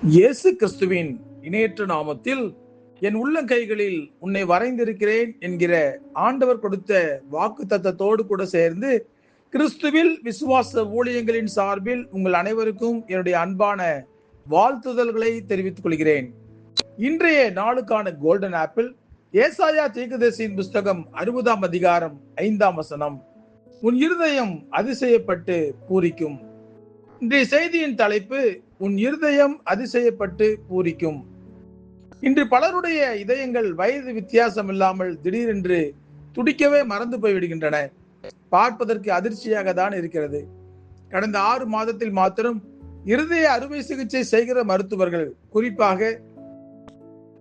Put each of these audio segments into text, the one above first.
இயேசு கிறிஸ்துவின் இணையற்ற நாமத்தில் என் உள்ளங்கைகளில் உன்னை வரைந்திருக்கிறேன் என்கிற ஆண்டவர் கொடுத்த வாக்கு தத்தத்தோடு கூட சேர்ந்து கிறிஸ்துவில் விசுவாச ஊழியங்களின் சார்பில் உங்கள் அனைவருக்கும் என்னுடைய அன்பான வாழ்த்துதல்களை தெரிவித்துக் கொள்கிறேன். இன்றைய நாளுக்கான கோல்டன் ஆப்பிள் ஏசாயா தீர்க்கதரிசியின் புஸ்தகம் 60ஆம் அதிகாரம் 5ஆம் வசனம். உன் இருதயம் அதிசயப்பட்டு பூரிக்கும். இன்றைய செய்தியின் தலைப்பு, உன் இருதயம் அதிசயப்பட்டு பூரிக்கும். இன்று பலருடைய இதயங்கள் வயது வித்தியாசம் இல்லாமல் திடீரென்று துடிக்கவே மறந்து போய்விடுகின்றன. பார்ப்பதற்கு அதிர்ச்சியாக தான் இருக்கிறது. கடந்த 6 மாதத்தில் மாத்திரம் இருதய அறுவை சிகிச்சை செய்கிற மருத்துவர்கள், குறிப்பாக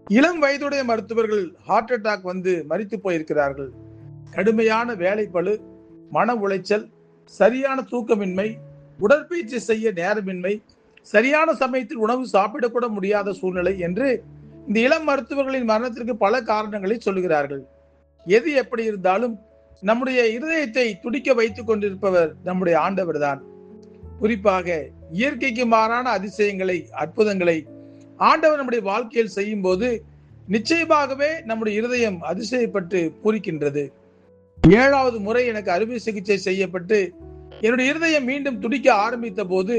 இளம் வயதுடைய மருத்துவர்கள் ஹார்ட் அட்டாக் வந்து மரித்து போயிருக்கிறார்கள். கடுமையான வேலைப்பளு, மன உளைச்சல், சரியான தூக்கமின்மை, உடற்பயிற்சி செய்ய நேரமின்மை, சரியான சமயத்தில் உணவு சாப்பிடக்கூட முடியாத சூழ்நிலை என்று இந்த இளம் மருத்துவர்களின் மரணத்திற்கு பல காரணங்களை சொல்லுகிறார்கள். எது எப்படி இருந்தாலும் நம்முடைய இருதயத்தை துடிக்க வைத்துக் கொண்டிருப்பவர் நம்முடைய ஆண்டவர் தான். குறிப்பாக இயற்கைக்கு மாறான அதிசயங்களை, அற்புதங்களை ஆண்டவர் நம்முடைய வாழ்க்கையில் செய்யும் போது நிச்சயமாகவே நம்முடைய இருதயம் அதிசயப்பட்டு பூரிக்கின்றது. 7வது முறை எனக்கு அறுவை சிகிச்சை செய்யப்பட்டு என்னுடைய இருதயம் மீண்டும் துடிக்க ஆரம்பித்த போது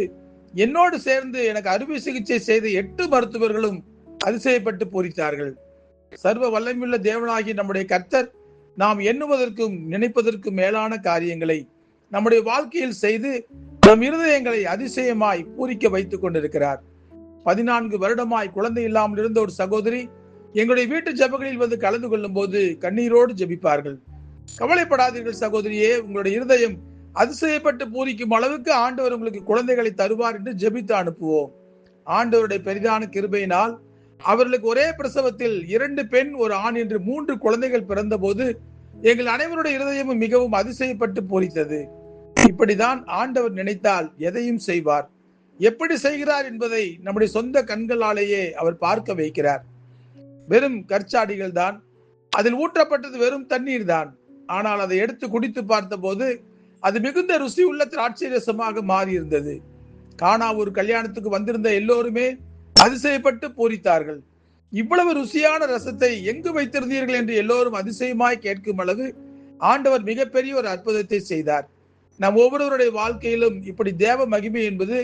என்னோடு சேர்ந்து எனக்கு அறுவை சிகிச்சை செய்த 8 மருத்துவர்களும் அதிசயப்பட்டு பூரித்தார்கள். சர்வ வல்லமையுள்ள தேவனாகிய நம்முடைய கர்த்தர் நாம் எண்ணுவதற்கும் நினைப்பதற்கும் மேலான காரியங்களை நம்முடைய வாழ்க்கையில் செய்து நம் இருதயங்களை அதிசயமாய் பூரிக்க வைத்துக் கொண்டிருக்கிறார். 14 வருடமாய் குழந்தை இல்லாமல் இருந்த ஒரு சகோதரி எங்களுடைய வீட்டு ஜெபங்களில் வந்து கலந்து கொள்ளும் போது கண்ணீரோடு ஜெபிப்பார்கள். கவலைப்படாதீர்கள் சகோதரியே, உங்களுடைய இருதயம் அதிசயப்பட்டு பூரிக்கும் அளவுக்கு ஆண்டவர் உங்களுக்கு குழந்தைகளை தருவார் என்று ஜெபித்து அனுப்புவோம். ஆண்டவருடைய பெரிதான கிருபையினால் அவர்களுக்கு ஒரே பிரசவத்தில் 2 பெண், 1 ஆண் என்று 3 குழந்தைகள் பிறந்த போது எங்கள் அனைவருடைய இருதயமும் மிகவும் அதிசயப்பட்டு பூரித்தது. இப்படிதான் ஆண்டவர் நினைத்தால் எதையும் செய்வார். எப்படி செய்கிறார் என்பதை நம்முடைய சொந்த கண்களாலேயே அவர் பார்க்க வைக்கிறார். வெறும் கற்சாடிகள் தான், அதில் ஊற்றப்பட்டது வெறும் தண்ணீர் தான். ஆனால் அதை எடுத்து குடித்து பார்த்த போது அது மிகுந்த ருசி உள்ள திராட்சை ரசமாக மாறி இருந்தது. கானாவூர் கல்யாணத்துக்கு வந்திருந்த எல்லோருமே அதிசயப்பட்டு பூரித்தார்கள். இவ்வளவு ருசியான ரசத்தை எங்கு வைத்திருந்தீர்கள் என்று எல்லோரும் அதிசயமாய் கேட்கும் அளவு ஆண்டவர் மிகப்பெரிய ஒரு அற்புதத்தை செய்தார். நம் ஒவ்வொருவருடைய வாழ்க்கையிலும் இப்படி தேவ மகிமை என்பது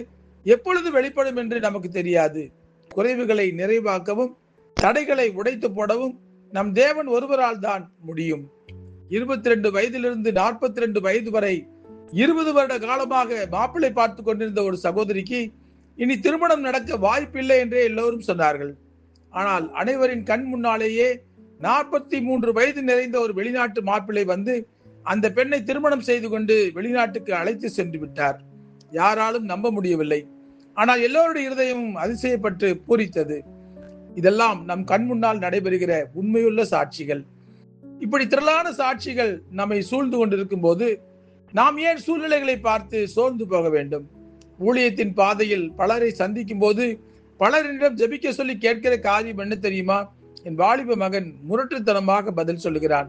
எப்பொழுது வெளிப்படும் என்று நமக்கு தெரியாது. குறைவுகளை நிறைவாக்கவும் தடைகளை உடைத்து போடவும் நம் தேவன் ஒருவரால் தான் முடியும். 22 வயதிலிருந்து 42 வயது வரை 20 வருட காலமாக மாப்பிள்ளை பார்த்து கொண்டிருந்த ஒரு சகோதரிக்கு இனி திருமணம் நடக்க வாய்ப்பில்லை என்றே எல்லோரும் சொன்னார்கள். ஆனால் அனைவரின் கண் முன்னாலேயே 43 வயது நிறைந்த ஒரு வெளிநாட்டு மாப்பிள்ளை வந்து அந்த பெண்ணை திருமணம் செய்து கொண்டு வெளிநாட்டுக்கு அழைத்து சென்று விட்டார். யாராலும் நம்ப முடியவில்லை. ஆனால் எல்லோருடைய இருதயமும் அதிசயப்பட்டு பூரித்தது. இதெல்லாம் நம் கண் முன்னால் நடைபெறுகிற உண்மையுள்ள சாட்சிகள். இப்படி திரளான சாட்சிகள் நம்மை சூழ்ந்து கொண்டிருக்கும் போது நாம் ஏன் சூழ்நிலைகளை பார்த்து சோர்ந்து போக வேண்டும்? ஊழியத்தின் பாதையில் பலரை சந்திக்கும் போது பலரிடம் ஜெபிக்க சொல்லி கேட்கிற காரியம் என்ன தெரியுமா? என் வாலிப மகன் முரட்டுத்தனமாக பதில் சொல்லுகிறான்,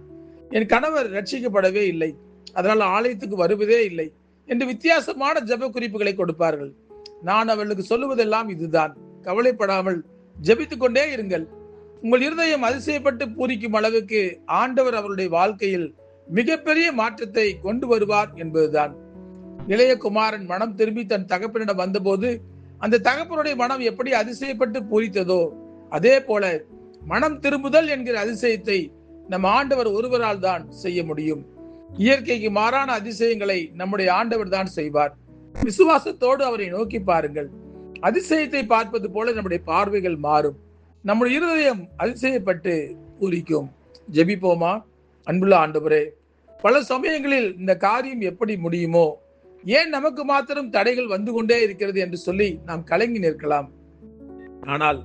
என் கணவர் ரட்சிக்கப்படவே இல்லை, அதனால் ஆலயத்துக்கு வருவதே இல்லை என்று வித்தியாசமான ஜெப குறிப்புகளை கொடுப்பார்கள். நான் அவர்களுக்கு சொல்லுவதெல்லாம் இதுதான், கவலைப்படாமல் ஜெபித்துக் கொண்டே இருங்கள். உங்கள் இருதயம் அதிசயப்பட்டு பூரிக்கும் அளவுக்கு ஆண்டவர் அவருடைய வாழ்க்கையில் மிகப்பெரிய மாற்றத்தை கொண்டு வருவார் என்பதுதான். இளைய குமாரன் மனம் திரும்பி தன் தகப்பனிடம் வந்தபோது அந்த தகப்பனுடைய மனம் எப்படி அதிசயப்பட்டு பூரித்ததோ, அதே போல மனம் திரும்புதல் என்கிற அதிசயத்தை நம் ஆண்டவர் ஒருவரால் தான் செய்ய முடியும். இயற்கைக்கு மாறான அதிசயங்களை நம்முடைய ஆண்டவர் தான் செய்வார். விசுவாசத்தோடு அவரை நோக்கி பாருங்கள். அதிசயத்தை பார்ப்பது போல நம்முடைய பார்வைகள் மாறும். நம்முடைய இருதயம் அதிசயப்பட்டு பூரிக்கும். ஜெபிப்போமா? அன்புள்ள ஆண்டவரே, பல சமயங்களில் இந்த காரியம் எப்படி முடியுமோ, ஏன் நமக்கு மாத்திரம் தடைகள் வந்து கொண்டே இருக்கிறது என்று சொல்லி நாம் கலங்கி நிற்கலாம். ஆனால்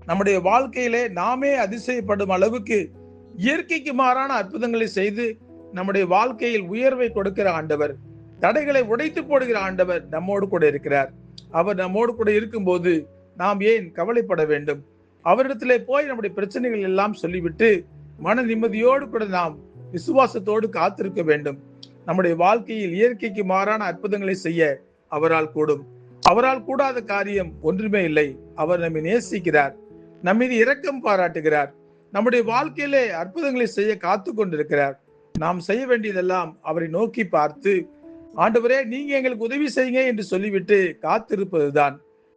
நம்முடைய வாழ்க்கையிலே நாமே அதிசயப்படும் அளவுக்கு இயற்கைக்கு மாறான அற்புதங்களை செய்து நம்முடைய வாழ்க்கையில் உயர்வை கொடுக்கிற ஆண்டவர், தடைகளை உடைத்து போடுகிற ஆண்டவர் நம்மோடு கூட இருக்கிறார். அவர் நம்மோடு கூட இருக்கும்போது நாம் ஏன் கவலைப்பட வேண்டும்? அவரிடத்திலே போய் நம்முடைய பிரச்சனைகள் எல்லாம் சொல்லிவிட்டு மன நிம்மதியோடு கூட நாம் விசுவாசத்தோடு காத்திருக்க வேண்டும். நம்முடைய வாழ்க்கையில் இயற்கைக்கு மாறான அற்புதங்களை செய்ய அவரால் கூடும். அவரால் கூடாத காரியம் ஒன்றுமே இல்லை. அவர் நம்மை நேசிக்கிறார், நம் மீது இரக்கம் பாராட்டுகிறார், நம்முடைய வாழ்க்கையிலே அற்புதங்களை செய்ய காத்து கொண்டிருக்கிறார். நாம் செய்ய வேண்டியதெல்லாம் அவரை நோக்கி பார்த்து, ஆண்டவரே நீங்க எங்களுக்கு உதவி செய்யுங்க என்று சொல்லிவிட்டு காத்திருப்பதுதான்.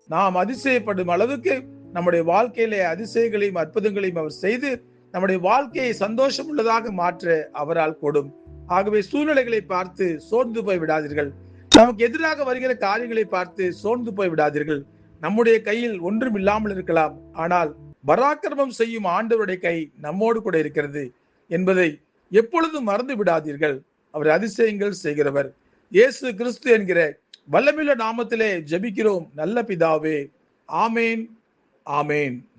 நாம் அதிசயப்படும் அளவுக்கு நம்முடைய வாழ்க்கையிலே அதிசயங்களையும் அற்புதங்களையும் அவர் செய்து நம்முடைய வாழ்க்கையை சந்தோஷம் உள்ளதாக மாற்ற அவரால் கூடும். ஆகவே சூழ்நிலைகளை பார்த்து சோர்ந்து போய் விடாதீர்கள். நமக்கு எதிராக வருகிற காரியங்களை பார்த்து சோர்ந்து போய் விடாதீர்கள். நம்முடைய கையில் ஒன்றும் இல்லாமல் இருக்கலாம், ஆனால் பராக்கிரமம் செய்யும் ஆண்டவருடைய கை நம்மோடு கூட இருக்கிறது என்பதை எப்பொழுதும் மறந்து விடாதீர்கள். அவர் அதிசயங்கள் செய்கிறவர். இயேசு கிறிஸ்து என்கிற வல்லமையுள்ள நாமத்திலே ஜெபிக்கிறோம் நல்ல பிதாவே. ஆமேன், ஆமேன்.